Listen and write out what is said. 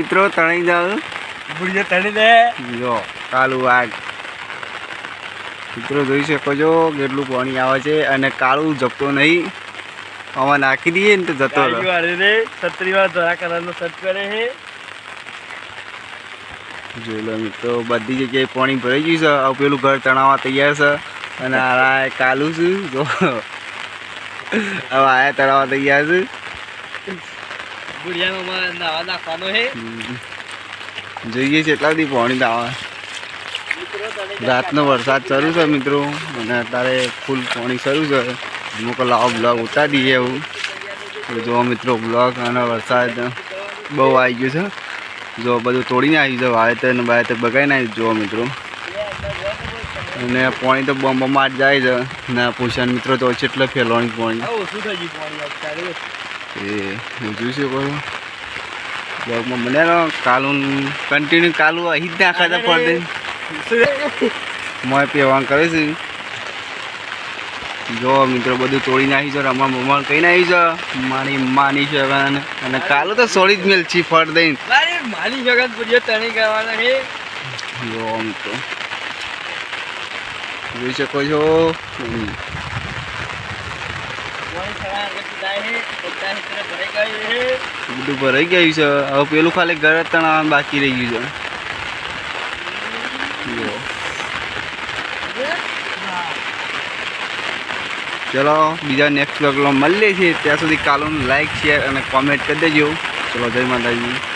મિત્રો તણાઈ જાવ બુડીએ તણી દે જો કાળું આગ મિત્રો જોઈ શકો છો કેટલું પાણી આવે છે અને કાળું જપતો નહીં આમાં નાખી દઈએ ને તો જતો રહે રે 37 વાર ધોળા કલરનો સર્ચ કરે છે જોઈ લો મિત્રો બધી જગ્યાએ પાણી ભરાઈ ગયું છે હવે પેલું ઘર તણાવવા તૈયાર છે અને આ કાલું છે જો હવે આયા તણાવવા તૈયાર છે બુડિયામાં નાવા નાખવાનો છે જોઈએ છે એટલા બધી પાણી આવે રાતનો વરસાદ શરૂ છે મિત્રો અને અત્યારે ફૂલ પાણી શરૂ છે મૂકો લાવો બ્લોગ ઉતારી દઈએ એવું તો જો મિત્રો બ્લોગ અને વરસાદ બહુ આવી ગયું છે જો બધું તોડીને આવી છે વાવેતર ને વાવેતર બગાડીને આવી જો મિત્રો અને પાણી તો બોમ્બમાં જ જાય છે ને પૂછાન મિત્રો તો કેટલા ફેલવાની પાણી એ જોઈ શકો છો બ્લોગમાં મને કાલું કન્ટિન્યુ કાલું અહીં જ નાખાતા પડે મોય પીવાનું કરે છે જો મિત્રો બધું તોડી નાખી છે રમવા મમ્મા કઈ નાખી છે માની છે અને કાલું તો સોળી જ મેલ છી ફળ દઈને માની જગત બુડીએ તણી કરવાના છે જો મિત્રો જોઈ શકો છો બધું ભરાઈ ગયું છે હવે પેલું ખાલી ઘર તણાવ બાકી રહી ગયું છે ચલો બીજા નેક્સ્ટ બ્લોગમાં મળીએ છીએ ત્યાં સુધી કાલું લાઈક શેર અને કોમેન્ટ કરી દેજો ચલો જય માતાજી